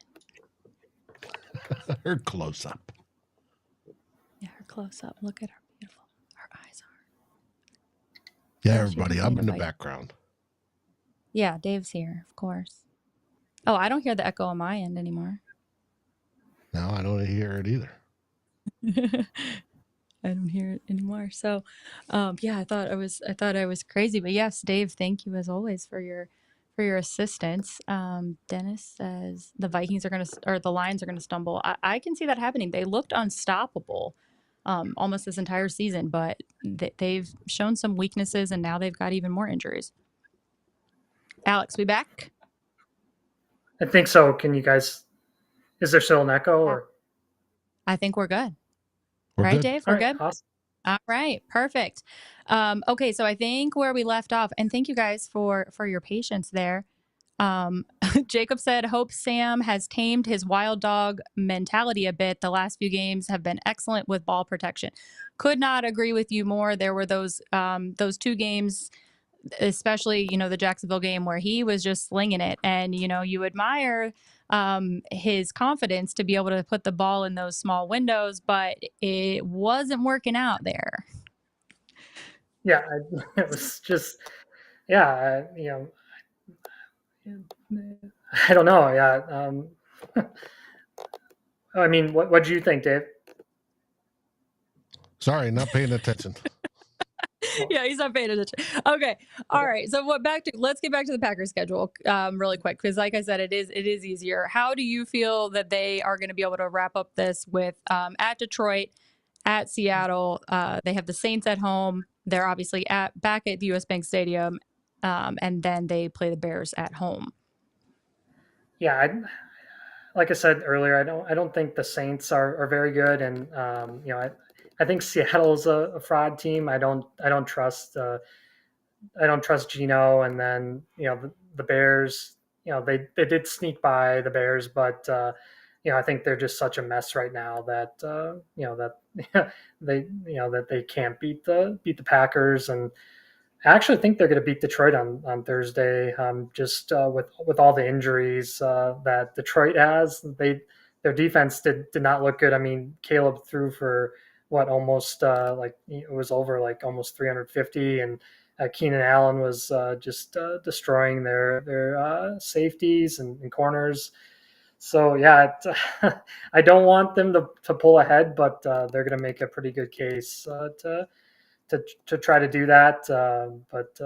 Her close up. Yeah, her close up. Look at her beautiful. Her eyes are. Yeah, Yes, everybody, you I'm can in the invite. background. Yeah, Dave's here, of course. Oh, I don't hear the echo on my end anymore. No, I don't hear it either. I don't hear it anymore. So, yeah, I thought I was crazy, but yes, Dave, thank you as always for your assistance. Dennis says the Vikings are or the Lions are gonna stumble. I can see that happening. They looked unstoppable, almost this entire season, but they've shown some weaknesses, and now they've got even more injuries. Alex, we back? I think so. Can you guys? Is there still an echo? Or I think we're good. We're right, good. Dave? We're good. Awesome. All right, perfect. Okay, so I think where we left off, and thank you guys for your patience there. Jacob said, hope Sam has tamed his wild dog mentality a bit. The last few games have been excellent with ball protection. Could not agree with you more. There were those 2 games, especially, the Jacksonville game where he was just slinging it. And, you admire his confidence to be able to put the ball in those small windows, but it wasn't working out there. Yeah, it was just, yeah, I don't know. Yeah. I mean, what do you think, Dave? Sorry, not paying attention. Yeah, he's not paying attention. Okay. All right. So let's get back to the Packers schedule really quick, because like I said, it is easier. How do you feel that they are going to be able to wrap up this with at Detroit, at Seattle? They have the Saints at home. They're obviously back at the US Bank Stadium, and then they play the Bears at home. Yeah, like I said earlier, I don't think the Saints are very good, and I think Seattle's a fraud team. I don't trust Geno, and then the Bears. They did sneak by the Bears, but I think they're just such a mess right now that that they can't beat the Packers, and I actually think they're going to beat Detroit on Thursday. Just with all the injuries that Detroit has, their defense did not look good. I mean, Caleb threw for almost it was over like almost 350, and Keenan Allen was just destroying their safeties and corners. So yeah, I don't want them to pull ahead, but they're going to make a pretty good case to try to do that. But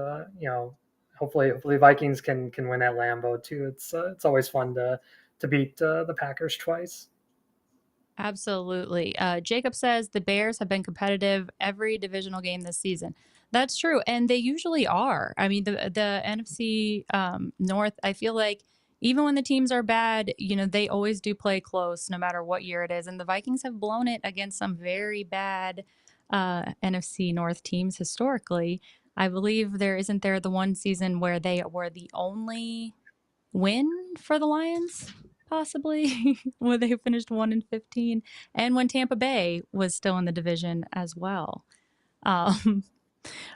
hopefully Vikings can win at Lambeau too. It's always fun to beat the Packers twice. Absolutely. Jacob says the Bears have been competitive every divisional game this season. That's true, and they usually are. I mean, the NFC North, I feel like even when the teams are bad, they always do play close no matter what year it is. And the Vikings have blown it against some very bad NFC North teams historically. I believe isn't there the one season where they were the only win for the Lions, possibly, where they finished 1-15, and when Tampa Bay was still in the division as well.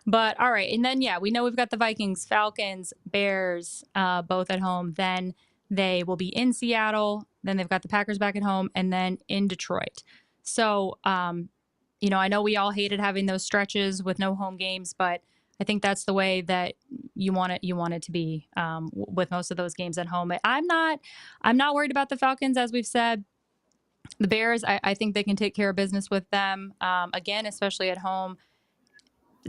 But all right, and then we know we've got the Vikings, Falcons, Bears, both at home. Then they will be in Seattle. Then they've got the Packers back at home, and then in Detroit. So, I know we all hated having those stretches with no home games, but I think that's the way that you want it to be with most of those games at home. I'm not worried about the Falcons, as we've said. The Bears, I think they can take care of business with them again, especially at home.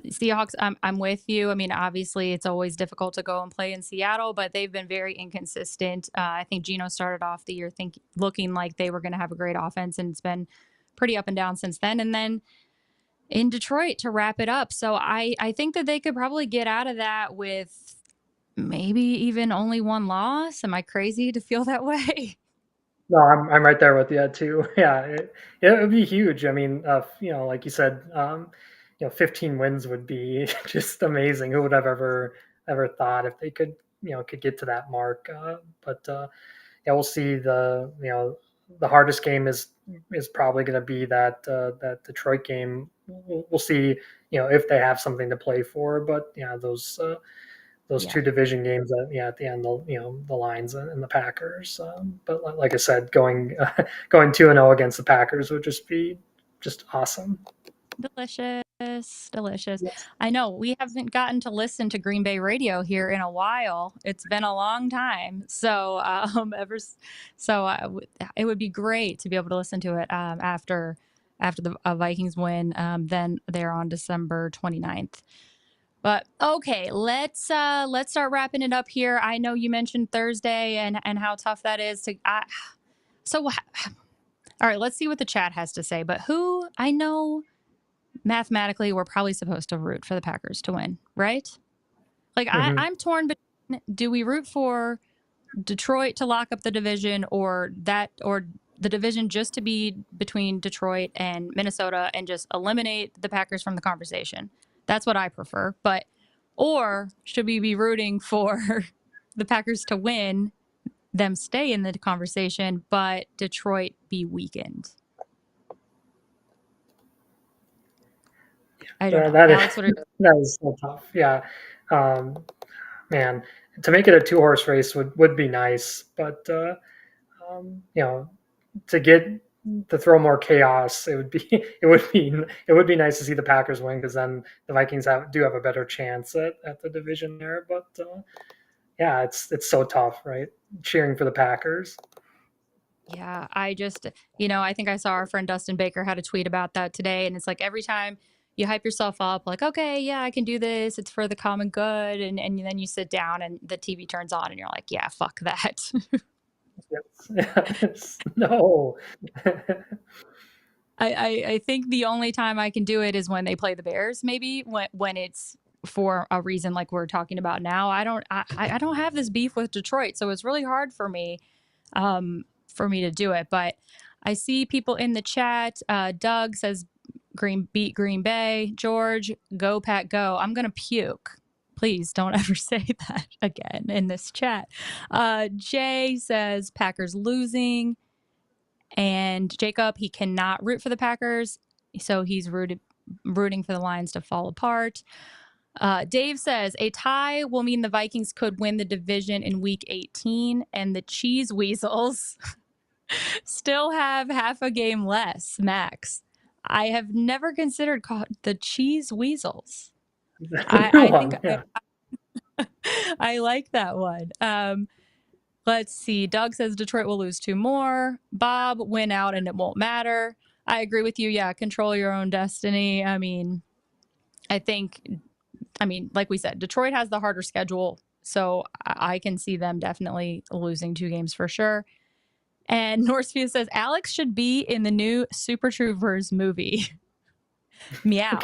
Seahawks, I'm with you. I mean, obviously, it's always difficult to go and play in Seattle, but they've been very inconsistent. I think Geno started off the year looking like they were going to have a great offense, and it's been pretty up and down since then. And then in Detroit to wrap it up. So I think that they could probably get out of that with maybe even only one loss. Am I crazy to feel that way? No, I'm right there with you too. Yeah, it would be huge. I mean, like you said, 15 wins would be just amazing. Who would have ever thought if they could get to that mark? But yeah, we'll see. The hardest game is probably going to be that Detroit game. We'll see, if they have something to play for. But yeah, those Yeah. two division games at the end, the Lions and the Packers. But like I said, going 2-0 against the Packers would just be awesome. Delicious. I know we haven't gotten to listen to Green Bay radio here in a while. It's been a long time. So it would be great to be able to listen to it after the Vikings win. Then they're on December 29th. But okay, let's start wrapping it up here. I know you mentioned Thursday and how tough that is to. All right, let's see what the chat has to say. But who I know. Mathematically, we're probably supposed to root for the Packers to win, right? Like Mhm. I'm torn between, do we root for Detroit to lock up the division or the division just to be between Detroit and Minnesota and just eliminate the Packers from the conversation? That's what I prefer. Or should we be rooting for the Packers to win, them stay in the conversation, but Detroit be weakened? I don't know. Alex, what are that is so tough. Yeah, man, to make it a 2-horse race would be nice, but to throw more chaos, it would be nice to see the Packers win, because then the Vikings do have a better chance at the division there. But yeah, it's so tough, right? Cheering for the Packers. Yeah, I just, I think I saw our friend Dustin Baker had a tweet about that today. And it's like every time you hype yourself up, like, okay, yeah, I can do this. It's for the common good. And then you sit down and the TV turns on and you're like, yeah, fuck that. Yes. No. I think the only time I can do it is when they play the Bears, maybe when it's for a reason like we're talking about now. I don't have this beef with Detroit, so it's really hard for me to do it. But I see people in the chat. Doug says beat Green Bay. George, go Pack, go. I'm gonna puke. Please don't ever say that again in this chat. Jay says Packers losing. And Jacob, he cannot root for the Packers, so he's rooting for the Lions to fall apart. Dave says a tie will mean the Vikings could win the division in week 18, and the Cheese Weasels still have half a game less, max. I have never considered the Cheese Weasels. I think Yeah. I like that one. Let's see. Doug says Detroit will lose 2 more. Bob, win out and it won't matter. I agree with you. Yeah, control your own destiny. I mean, like we said, Detroit has the harder schedule, so I can see them definitely losing 2 games for sure. And Northview says Alex should be in the new Super Troopers movie. Meow.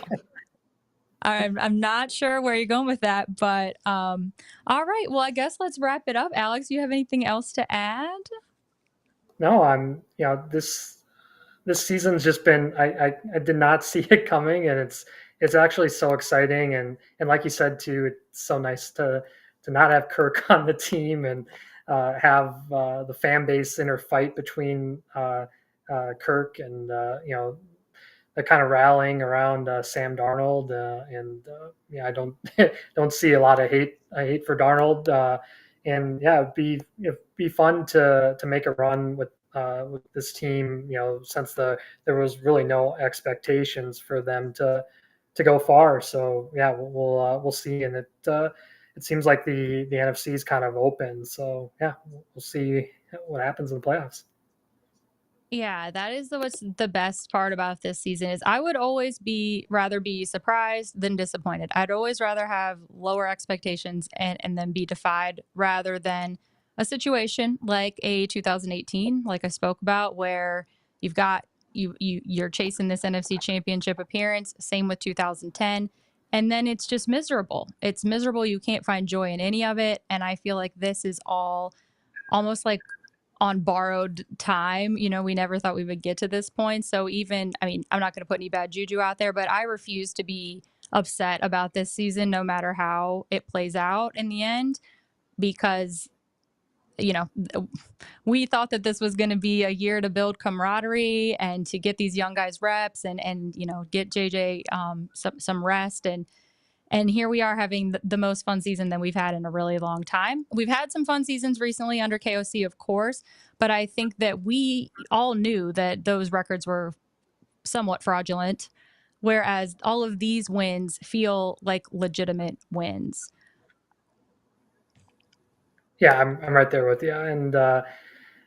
I'm not sure where you're going with that, but all right. Well, I guess let's wrap it up. Alex, do you have anything else to add? No, this season's just been, I did not see it coming, and it's actually so exciting, and like you said too, it's so nice to not have Kirk on the team and have the fan base inner fight between Kirk and the kind of rallying around Sam Darnold, and yeah, I don't see a lot of hate for Darnold, and yeah, it'd be fun to make a run with this team, since there was really no expectations for them to go far. So yeah, we'll see, and it seems like the NFC is kind of open. So yeah, we'll see what happens in the playoffs. Yeah, that is what's the best part about this season is I would always rather be surprised than disappointed. I'd always rather have lower expectations and then be defied rather than a situation like a 2018, like I spoke about, where you've got you're chasing this NFC championship appearance, same with 2010, and then it's just miserable. It's miserable. You can't find joy in any of it. And I feel like this is all almost like on borrowed time. You know, we never thought we would get to this point. So even, I mean, I'm not going to put any bad juju out there, but I refuse to be upset about this season, no matter how it plays out in the end, because, you know, we thought that this was going to be a year to build camaraderie and to get these young guys reps and you know, get JJ some rest. And here we are having the most fun season than we've had in a really long time. We've had some fun seasons recently under KOC, of course, but I think that we all knew that those records were somewhat fraudulent, whereas all of these wins feel like legitimate wins. Yeah, I'm right there with you. And,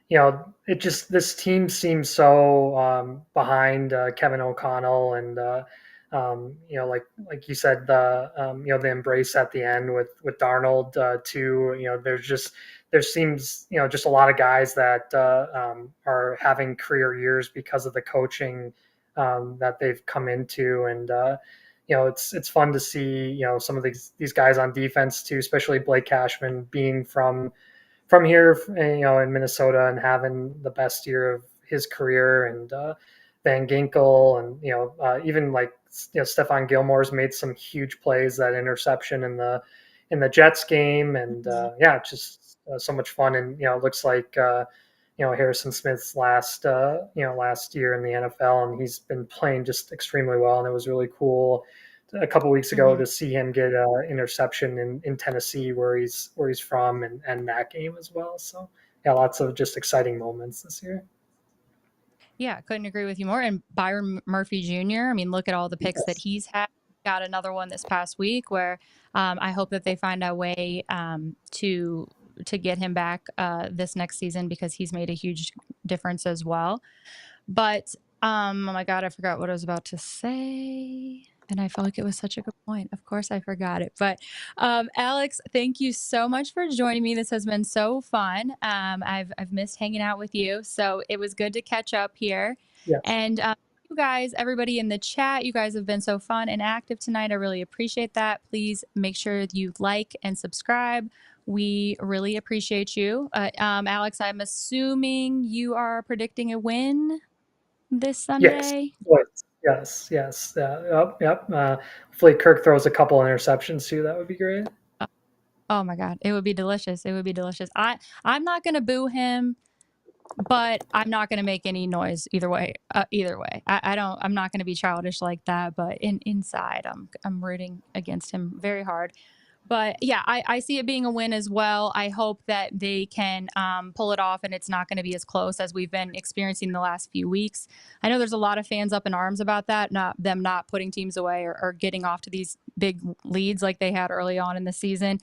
you know, this team seems so behind Kevin O'Connell and, you know, like you said, you know, the embrace at the end with Darnold too. You know, there seems, you know, just a lot of guys that are having career years because of the coaching that they've come into, and you know, it's fun to see, you know, some of these guys on defense too, especially Blake Cashman being from here, you know, in Minnesota and having the best year of his career, and Van Ginkel, and you know, even like, you know, Stephon Gilmore's made some huge plays, that interception in the Jets game, and yeah, just so much fun. And you know, it looks like you know, Harrison Smith's last year in the NFL, and he's been playing just extremely well, and it was really cool a couple weeks ago to see him get an interception in Tennessee, where he's from, and that game as well. So yeah, lots of just exciting moments this year. Yeah, couldn't agree with you more. And Byron Murphy Jr., I mean, look at all the picks that he's had. Got another one this past week where I hope that they find a way to get him back this next season, because he's made a huge difference as well. But oh my God, I forgot what I was about to say. And I felt like it was such a good point. Of course, I forgot it. But Alex, thank you so much for joining me. This has been so fun. I've missed hanging out with you, so it was good to catch up here. Yes. And you guys, everybody in the chat, you guys have been so fun and active tonight. I really appreciate that. Please make sure you like and subscribe. We really appreciate you. Alex, I'm assuming you are predicting a win this Sunday? Yes. Yep. Hopefully Kirk throws a couple interceptions too. That would be great. Oh my God, it would be delicious. It would be delicious. I'm not gonna boo him, but I'm not gonna make any noise either way. I'm not gonna be childish like that. But inside, I'm rooting against him very hard. But yeah, I see it being a win as well. I hope that they can pull it off, and it's not going to be as close as we've been experiencing the last few weeks. I know there's a lot of fans up in arms about that, not putting teams away or getting off to these big leads like they had early on in the season.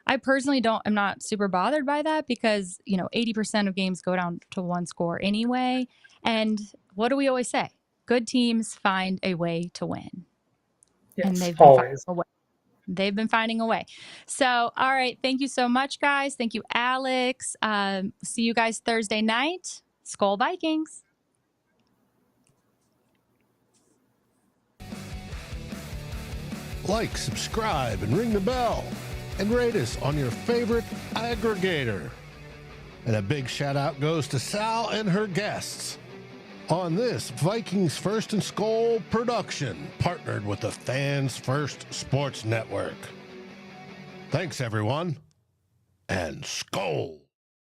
I personally am not super bothered by that, because, you know, 80% of games go down to one score anyway. And what do we always say? Good teams find a way to win. Yes, and they've been always. They've been finding a way. So, all right. Thank you so much, guys. Thank you, Alex. See you guys Thursday night. SKOL Vikings. Like, subscribe, and ring the bell. And rate us on your favorite aggregator. And a big shout out goes to Sal and her guests on this Vikings First and SKOL production, partnered with the Fans First Sports Network. Thanks, everyone, and SKOL.